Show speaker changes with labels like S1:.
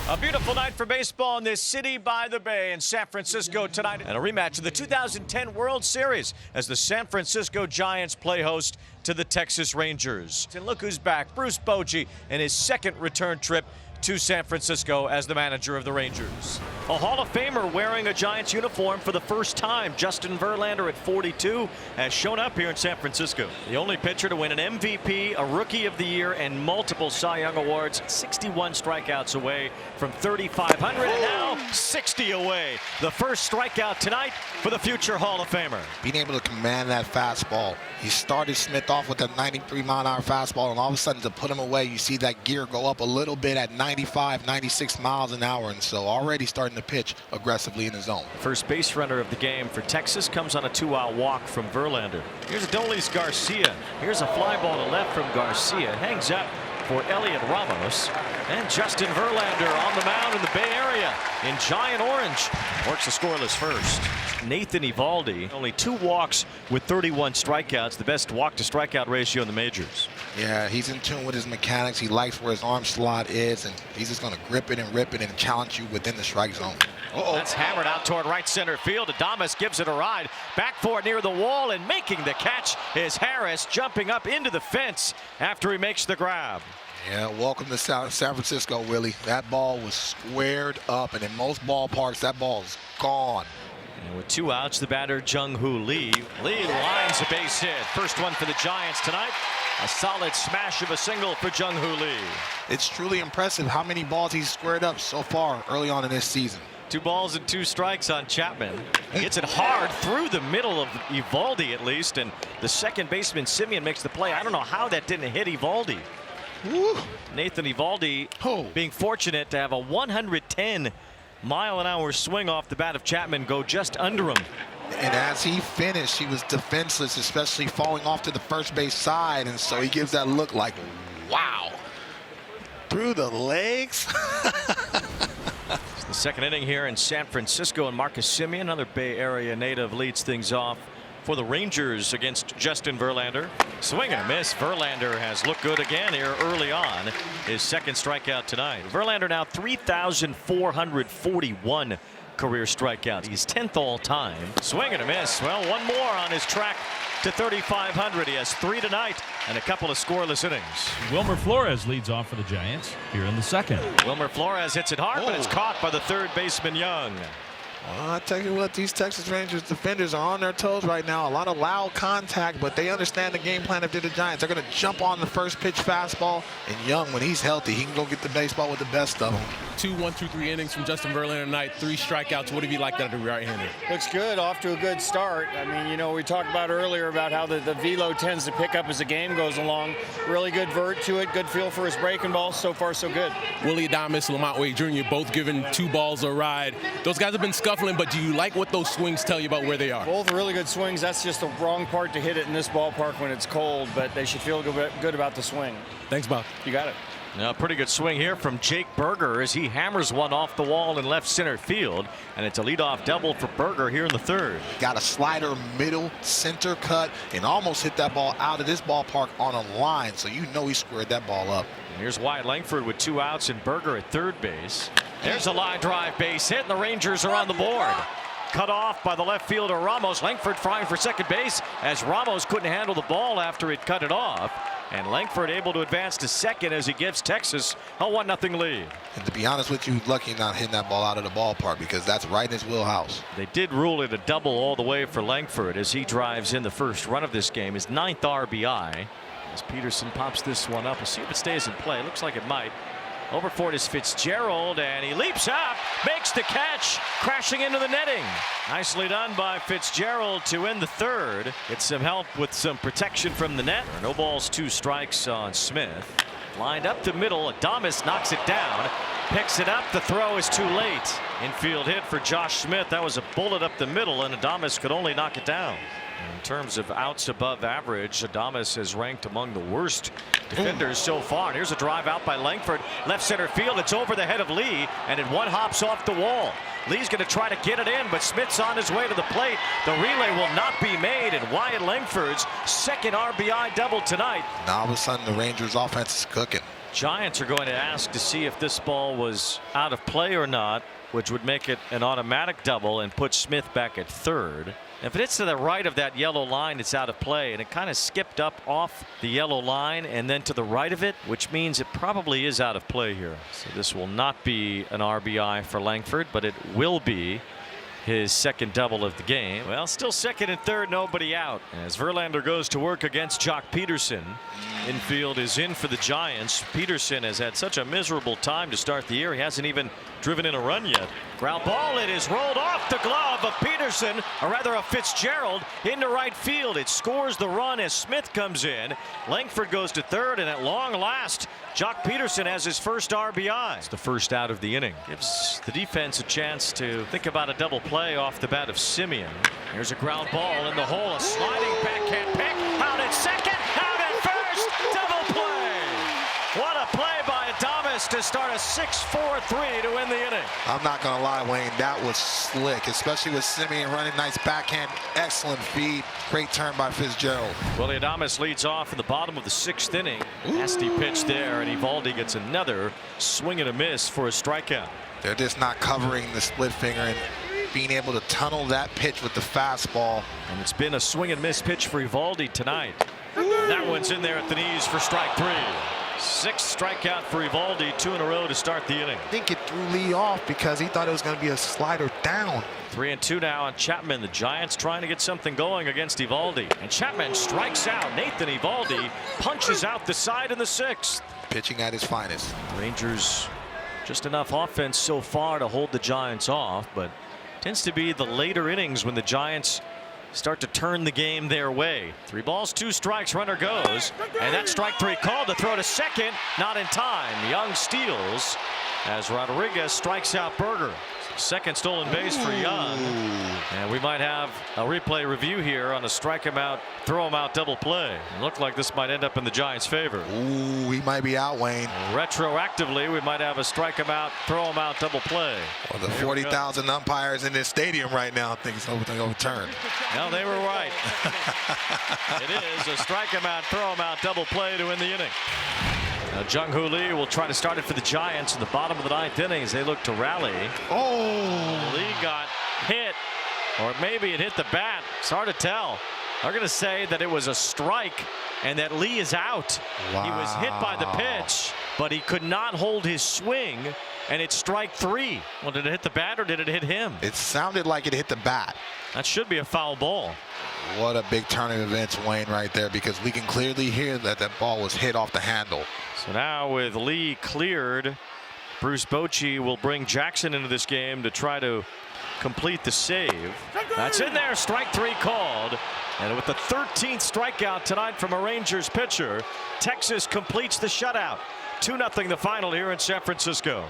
S1: A beautiful night for baseball in this city by the bay in San Francisco tonight, and a rematch of the 2010 World Series as the San Francisco Giants play host to the Texas Rangers. And look who's back, Bruce Bochy, in his second return trip to San Francisco as the manager of the Rangers. A Hall of Famer wearing a Giants uniform for the first time. Justin Verlander at 42 has shown up here in San Francisco. The only pitcher to win an MVP, a Rookie of the Year, and multiple Cy Young Awards. 61 strikeouts away from 3,500, and now 60 away. The first strikeout tonight for the future Hall of Famer.
S2: Being able to command that fastball. He started Smith off with a 93-mile-an-hour fastball, and all of a sudden to put him away, you see that gear go up a little bit at 95, 96 miles an hour, and so already starting to pitch aggressively in the zone.
S1: First base runner of the game for Texas comes on a 2-out walk from Verlander. Here's Adolis Garcia. Here's a fly ball to left from Garcia. Hangs up for Elliot Ramos, and Justin Verlander on the mound in the Bay Area in giant orange. Works a scoreless first. Nathan Eovaldi, only 2 walks with 31 strikeouts, the best walk to strikeout ratio in the majors.
S2: Yeah, he's in tune with his mechanics. He likes where his arm slot is, and he's just going to grip it and rip it and challenge you within the strike zone.
S1: That's hammered out toward right center field. Adames gives it a ride. Back for it near the wall, and making the catch is Harris, jumping up into the fence after he makes the grab.
S2: Yeah, welcome to San Francisco, Willie. That ball was squared up, and in most ballparks, that ball is gone.
S1: And with 2 outs, the batter, Jung-Hoo Lee. Lee lines a base hit. First one for the Giants tonight. A solid smash of a single for Jung-Hoo Lee.
S2: It's truly impressive how many balls he's squared up so far early on in this season.
S1: 2 balls and 2 strikes on Chapman. Hits it hard through the middle of Eovaldi at least, and the second baseman, Simeon, makes the play. I don't know how that didn't hit Eovaldi.
S2: Woo.
S1: Nathan Eovaldi being fortunate to have a 110-mile-an-hour swing off the bat of Chapman go just under him.
S2: And as he finished, he was defenseless, especially falling off to the first base side, and so he gives that look like, wow, through the legs.
S1: It's the second inning here in San Francisco, and Marcus Simeon, another Bay Area native, leads things off for the Rangers against Justin Verlander. Swing and a miss. Verlander has looked good again here early on. His second strikeout tonight. Verlander now 3,441 career strikeouts. He's 10th all time. Swing and a miss. Well, one more on his track to 3,500. He has 3 tonight and a couple of scoreless innings.
S3: Wilmer Flores leads off for the Giants here in the second.
S1: Wilmer Flores hits it hard, but it's caught by the third baseman Young.
S2: Well, I tell you what, these Texas Rangers defenders are on their toes right now. A lot of loud contact, but they understand the game plan of the Giants. They're going to jump on the first pitch fastball, and Young, when he's healthy, he can go get the baseball with the best of them.
S4: 2 1-2-3 innings from Justin Verlander tonight, 3 strikeouts. What do you like that to be right-hander?
S5: Looks good, off to a good start. I mean, you know, we talked about earlier about how the velo tends to pick up as the game goes along. Really good vert to it, good feel for his breaking ball. So far, so good.
S4: Willie Adames, Lamont Wade Jr. both giving 2 balls a ride. Those guys have been scuffling, but do you like what those swings tell you about where they are?
S5: Both really good swings. That's just the wrong part to hit it in this ballpark when it's cold, but they should feel good about the swing.
S4: Thanks, Bob.
S5: You got it.
S1: Now, pretty good swing here from Jake Berger as he hammers one off the wall in left center field, and it's a leadoff double for Berger here in the third.
S2: Got a slider middle center cut and almost hit that ball out of this ballpark on a line, so you know he squared that ball up.
S1: And here's Wyatt Langford with 2 outs and Berger at third base. There's a line drive base hit, and the Rangers are on the board. Cut off by the left fielder Ramos. Langford flying for second base as Ramos couldn't handle the ball after it cut it off. And Langford able to advance to second as he gives Texas a 1-0 lead.
S2: And to be honest with you, lucky not hitting that ball out of the ballpark because that's right in his wheelhouse.
S1: They did rule it a double all the way for Langford as he drives in the first run of this game, his 9th RBI. As Peterson pops this one up, we'll see if it stays in play. Looks like it might. Over for it is Fitzgerald, and he leaps up, makes the catch, crashing into the netting. Nicely done by Fitzgerald to end the third. Get some help with some protection from the net. No balls, 2 strikes on Smith. Lined up the middle, Adames knocks it down, picks it up, the throw is too late. Infield hit for Josh Smith. That was a bullet up the middle, and Adames could only knock it down. In terms of outs above average, Adames is ranked among the worst defenders so far. And here's a drive out by Langford, left center field. It's over the head of Lee, and it one hops off the wall. Lee's going to try to get it in, but Smith's on his way to the plate. The relay will not be made, and Wyatt Langford's second RBI double tonight.
S2: Now all of a sudden the Rangers offense is cooking.
S1: Giants are going to ask to see if this ball was out of play or not, which would make it an automatic double and put Smith back at third. If it hits to the right of that yellow line, it's out of play, and it kind of skipped up off the yellow line and then to the right of it, which means it probably is out of play here. So this will not be an RBI for Langford, but it will be his second double of the game. Well, still second and third, nobody out as Verlander goes to work against Jock Peterson. Infield is in for the Giants. Peterson has had such a miserable time to start the year. He hasn't even driven in a run yet. Ground ball. It is rolled off the glove of Peterson, or rather of Fitzgerald, into right field. It scores the run as Smith comes in. Langford goes to third, and at long last, Jock Peterson has his first RBI. It's the first out of the inning. Gives the defense a chance to think about a double play off the bat of Simeon. Here's a ground ball in the hole. A sliding backhand pick. Out at second. Out at first. Double play. What a play by Adames to start a 6-4-3 to win the inning.
S2: I'm not going to lie, Wayne, that was slick, especially with Simeon running nice backhand. Excellent feed. Great turn by Fitzgerald.
S1: Willie Adames leads off in the bottom of the sixth inning. Nasty pitch there, and Eovaldi gets another swing and a miss for a strikeout.
S2: They're just not covering the split finger and being able to tunnel that pitch with the fastball.
S1: And it's been a swing and miss pitch for Eovaldi tonight. That one's in there at the knees for strike three. Sixth strikeout for Eovaldi, 2 in a row to start the inning.
S2: I think it threw Lee off because he thought it was going to be a slider down.
S1: 3-2 now on Chapman. The Giants trying to get something going against Eovaldi. And Chapman strikes out. Nathan Eovaldi punches out the side in the sixth.
S2: Pitching at his finest.
S1: Rangers just enough offense so far to hold the Giants off, but tends to be the later innings when the Giants start to turn the game their way. 3 balls, 2 strikes, runner goes, and that strike three called to throw to second, not in time. Young steals as Rodriguez strikes out Berger. Second stolen base for Young, and we might have a replay review here on a strike him out, throw him out double play. It looked like this might end up in the Giants' favor.
S2: Ooh, he might be out, Wayne.
S1: Retroactively, we might have a strike him out, throw him out double play.
S2: Well, the 40,000 umpires in this stadium right now think it's overturned.
S1: No, they were right. It is a strike him out, throw him out double play to win the inning. Now Jung-Hoo Lee will try to start it for the Giants in the bottom of the 9th inning as they look to rally.
S2: Oh!
S1: Lee got hit, or maybe it hit the bat. It's hard to tell. They're going to say that it was a strike and that Lee is out.
S2: Wow.
S1: He was hit by the pitch, but he could not hold his swing, and it's strike 3. Well, did it hit the bat or did it hit him?
S2: It sounded like it hit the bat.
S1: That should be a foul ball.
S2: What a big turn of events, Wayne, right there, because we can clearly hear that that ball was hit off the handle.
S1: So now with Lee cleared, Bruce Bochy will bring Jackson into this game to try to complete the save. That's in there, strike 3 called. And with the 13th strikeout tonight from a Rangers pitcher, Texas completes the shutout. 2-0 the final here in San Francisco.